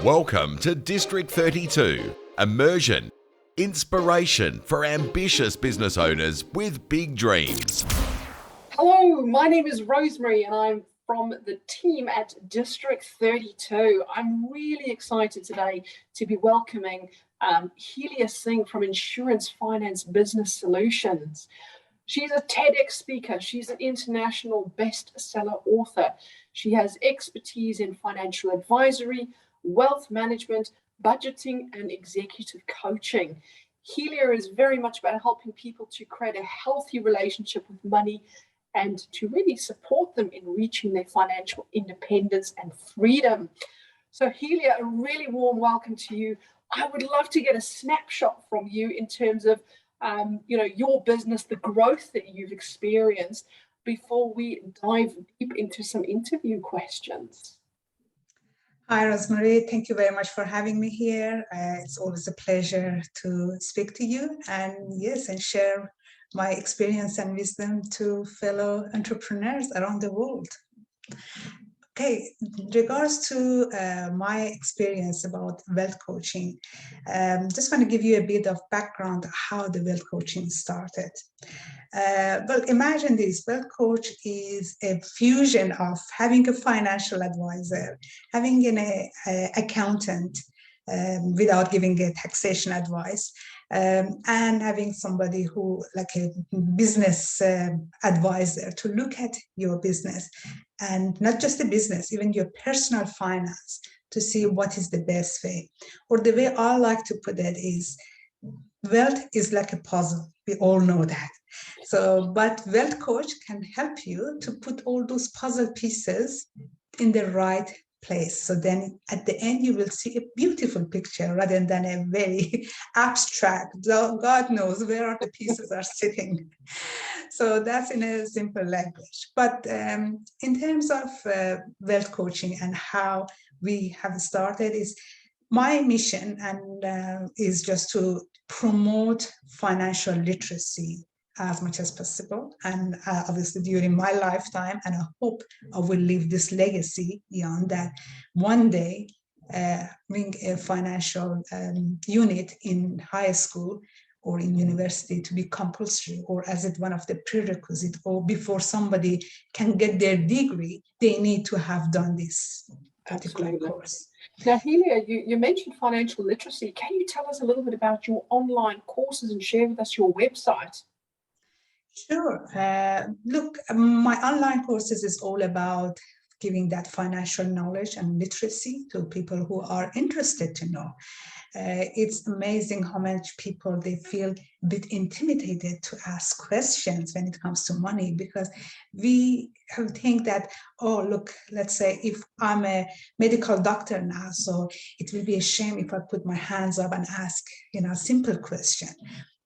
Welcome to District 32, immersion, inspiration for ambitious business owners with big dreams. Hello, my name is Rosemary and I'm from the team at District 32. I'm really excited today to be welcoming Helia Singh from Insurance Finance Business Solutions. She's a TEDx speaker. She's an international bestseller author. She has expertise in financial advisory, wealth management, budgeting, and executive coaching. Helia is very much about helping people to create a healthy relationship with money and to really support them in reaching their financial independence and freedom. So Helia, a really warm welcome to you. I would love to get a snapshot from you in terms of your business, the growth that you've experienced before we dive deep into some interview questions. Hi, Rosemary. Thank you very much for having me here. It's always a pleasure to speak to you and share my experience and wisdom to fellow entrepreneurs around the world. Okay, in regards to my experience about wealth coaching, just want to give you a bit of background how the wealth coaching started. Well, imagine this, wealth coach is a fusion of having a financial advisor, having an accountant without giving a taxation advice, and having somebody who, like a business advisor, to look at your business, and not just the business, even your personal finance, to see what is the best way. Or the way I like to put it is, wealth is like a puzzle. We all know that. But wealth coach can help you to put all those puzzle pieces in the right place. So then at the end, you will see a beautiful picture rather than a very abstract, God knows where are the pieces are sitting. So that's in a simple language. But in terms of wealth coaching and how we have started, is my mission and is just to promote financial literacy as much as possible, and obviously during my lifetime, and I hope I will leave this legacy beyond that. One day, bring a financial unit in high school or in university to be compulsory, or as it one of the prerequisites, or before somebody can get their degree, they need to have done this particular course. Now, Helia, you mentioned financial literacy. Can you tell us a little bit about your online courses and share with us your website? Sure. Look, my online courses is all about giving that financial knowledge and literacy to people who are interested to know. It's amazing how much people, they feel a bit intimidated to ask questions when it comes to money, because we think that, oh, look, let's say if I'm a medical doctor now, so it will be a shame if I put my hands up and ask, a simple question.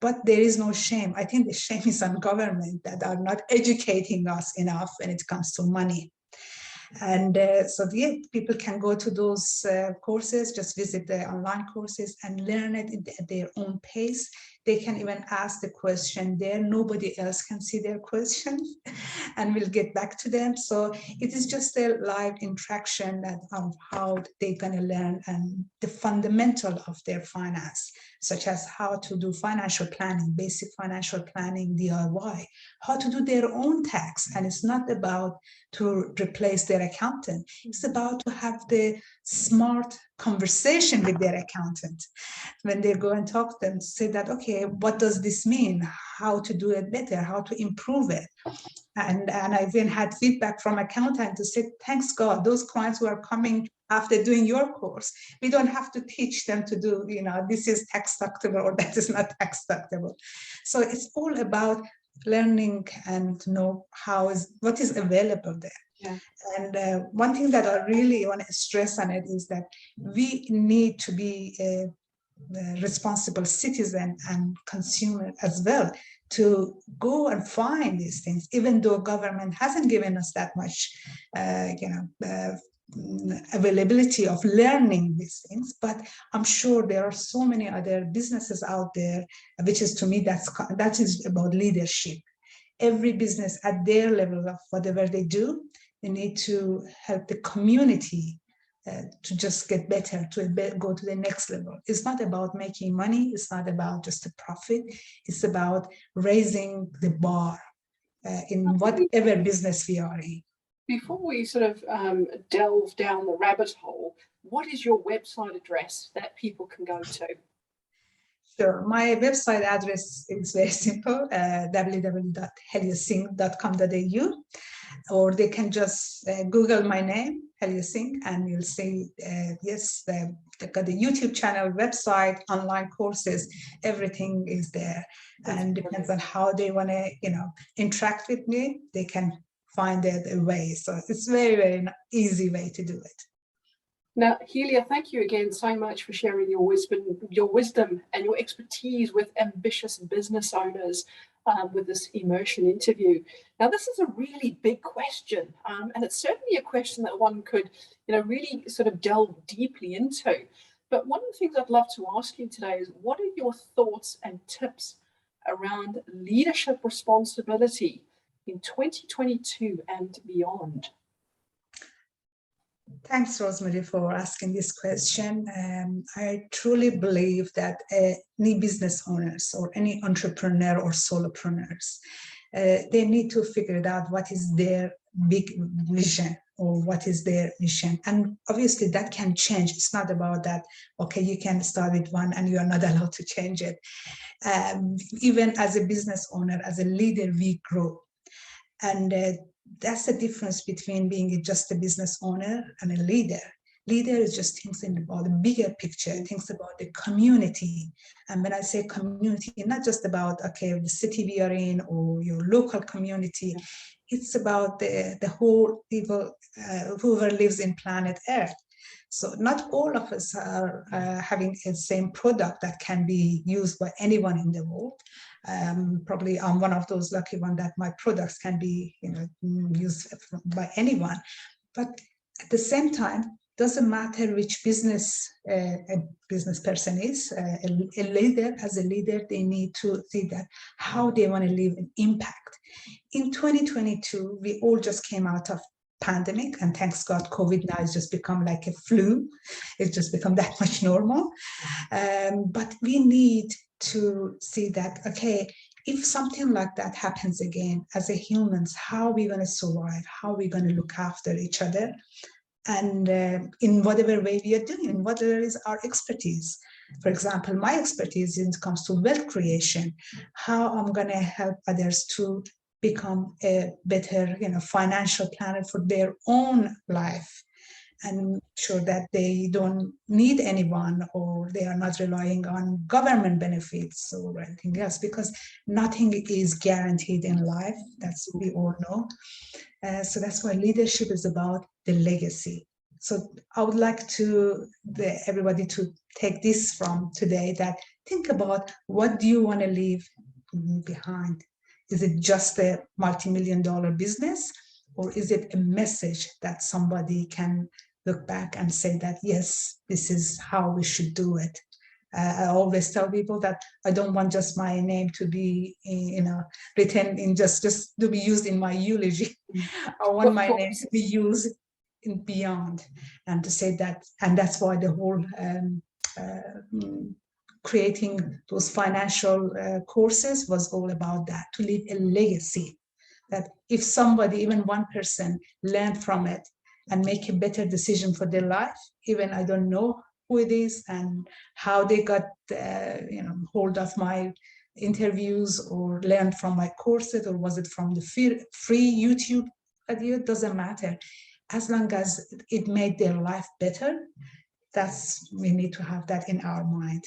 But there is no shame. I think the shame is on government that are not educating us enough when it comes to money. And people can go to those courses, just visit the online courses and learn it at their own pace. They can even ask the question there. Nobody else can see their question, and we'll get back to them. So it is just a live interaction of how they're going to learn and the fundamental of their finance, such as how to do financial planning, basic financial planning, DIY, how to do their own tax. And it's not about to replace their accountant. It's about to have the smart conversation with their accountant when they go and talk to them, say that, okay, what does this mean? How to do it better, how to improve it. And I even had feedback from accountants to say, thanks God, those clients who are coming after doing your course, we don't have to teach them to do, this is tax deductible or that is not tax deductible. So it's all about learning and to know what is available there. Yeah. And one thing that I really want to stress on it is that we need to be a responsible citizen and consumer as well, to go and find these things, even though government hasn't given us that much availability of learning these things. But I'm sure there are so many other businesses out there, which is, to me, that is about leadership. Every business at their level of whatever they do, they need to help the community to just get better, go to the next level. It's not about making money. It's not about just a profit. It's about raising the bar in whatever business we are in. Before we sort of delve down the rabbit hole, what is your website address that people can go to? Sure. My website address is very simple, www.heliasingh.com.au, or they can just Google my name, Helia Singh, and you'll see, yes, they've got the YouTube channel, website, online courses, everything is there. And depends on how they want to, interact with me, they can find their way. So it's very, very easy way to do it. Now, Helia, thank you again so much for sharing your wisdom and your expertise with ambitious business owners with this immersion interview. Now, this is a really big question, and it's certainly a question that one could, really sort of delve deeply into. But one of the things I'd love to ask you today is, what are your thoughts and tips around leadership responsibility in 2022 and beyond? Thanks, Rosemary, for asking this question. I truly believe that any business owners or any entrepreneur or solopreneurs, they need to figure it out what is their big vision or what is their mission. And obviously that can change. It's not about that, okay, you can start with one and you are not allowed to change it. Even as a business owner, as a leader, we grow. And that's the difference between being just a business owner and a leader. Leader is just thinking about the bigger picture, thinks about the community. And when I say community, not just about, okay, the city we are in or your local community, it's about the whole people, whoever lives in planet Earth. So not all of us are having the same product that can be used by anyone in the world. Probably I'm one of those lucky ones that my products can be used by anyone. But at the same time, doesn't matter which business a business person is, a leader, as a leader, they need to see that how they want to leave an impact. In 2022, we all just came out of pandemic, and thanks God, COVID now has just become like a flu. It's just become that much normal. But we need to see that, okay, if something like that happens again, as a humans, how are we going to survive? How are we going to look after each other? And in whatever way we are doing, whatever is our expertise. For example, my expertise when it comes to wealth creation, how I'm going to help others to become a better, financial planner for their own life, and sure that they don't need anyone or they are not relying on government benefits or anything else, because nothing is guaranteed in life. That's what we all know. So that's why leadership is about the legacy. So I would like everybody to take this from today, that think about, what do you want to leave behind? Is it just a multi-million-dollar business, or is it a message that somebody can look back and say that, yes, this is how we should do it? I always tell people that I don't want just my name to be, written in just to be used in my eulogy. I want my name to be used in beyond, and to say that, and that's why the whole creating those financial courses was all about that, to leave a legacy. That if somebody, even one person, learned from it and make a better decision for their life, even I don't know who it is and how they got hold of my interviews or learned from my courses, or was it from the free YouTube video, doesn't matter. As long as it made their life better, we need to have that in our mind.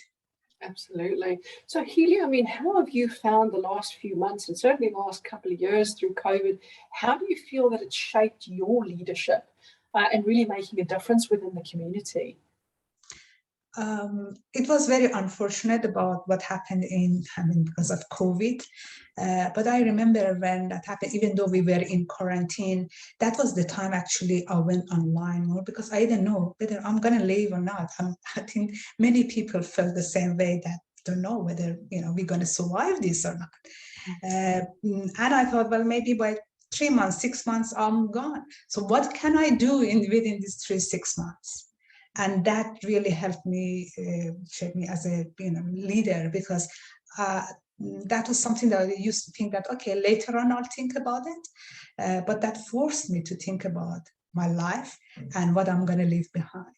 Absolutely. So Helia, how have you found the last few months, and certainly the last couple of years through COVID, how do you feel that it's shaped your leadership and really making a difference within the community? It was very unfortunate about what happened because of COVID. But I remember when that happened, even though we were in quarantine, that was the time actually I went online more, because I didn't know whether I'm going to leave or not. I think many people felt the same way, that don't know whether we're going to survive this or not. And I thought, well, maybe by 3 months, 6 months, I'm gone. So what can I do within these 6 months? And that really helped me shape me as a leader, because that was something that I used to think that, okay, later on I'll think about it. But that forced me to think about my life and what I'm going to leave behind.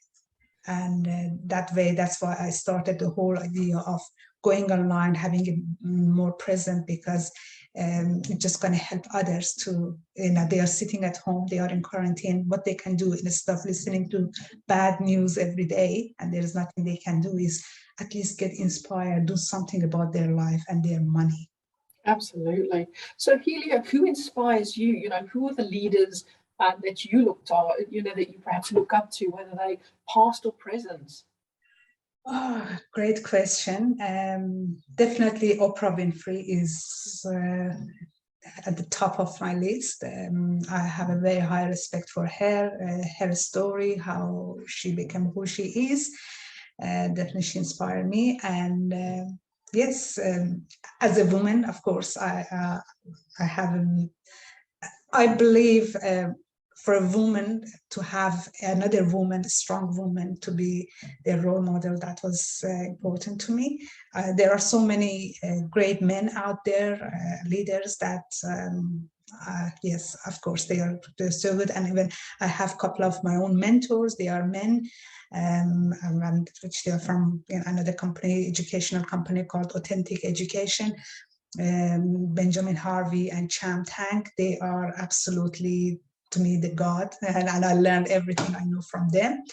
And that way, that's why I started the whole idea of going online, having it more present, because it's just going to help others to, they are sitting at home, they are in quarantine, what they can do instead of listening to bad news every day, and there's nothing they can do, is at least get inspired, do something about their life and their money. Absolutely. So Helia, who inspires you? Who are the leaders that you look to, that you perhaps look up to, whether they past or present? Oh, great question. Definitely Oprah Winfrey is at the top of my list. I have a very high respect for her story, how she became who she is. Definitely she inspired me. And yes, as a woman, of course, I believe for a woman to have another woman, a strong woman, to be their role model, that was important to me. There are so many great men out there, leaders that, yes, of course, they're so good. And even I have a couple of my own mentors. They are men, and which they are from another company, educational company called Authentic Education. Benjamin Harvey and Cham Tank, they are absolutely, to me, the god, and I learned everything I know from them.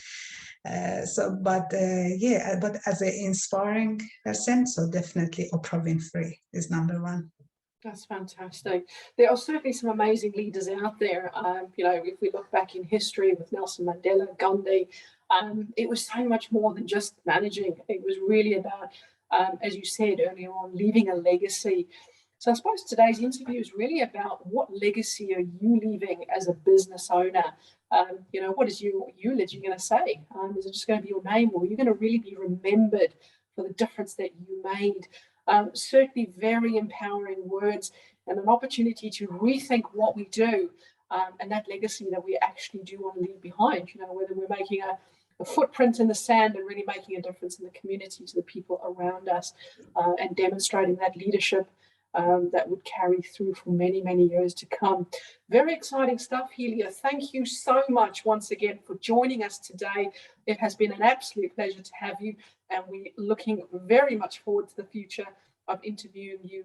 But as an inspiring person, so definitely Oprah Winfrey is number one. That's fantastic. There are certainly some amazing leaders out there. If we look back in history with Nelson Mandela, Gandhi, it was so much more than just managing. It was really about, as you said earlier on, leaving a legacy. So I suppose today's interview is really about what legacy are you leaving as a business owner? What is your eulogy going to say? Is it just going to be your name, or are you going to really be remembered for the difference that you made? Certainly very empowering words, and an opportunity to rethink what we do, and that legacy that we actually do want to leave behind, whether we're making a footprint in the sand and really making a difference in the community, to the people around us, and demonstrating that leadership that would carry through for many, many years to come. Very exciting stuff, Helia. Thank you so much once again for joining us today. It has been an absolute pleasure to have you, and we're looking very much forward to the future of interviewing you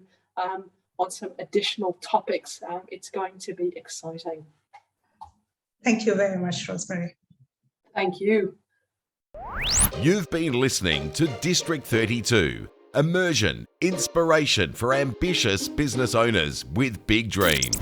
on some additional topics. It's going to be exciting. Thank you very much, Rosemary. Thank you. You've been listening to District 32, immersion, inspiration for ambitious business owners with big dreams.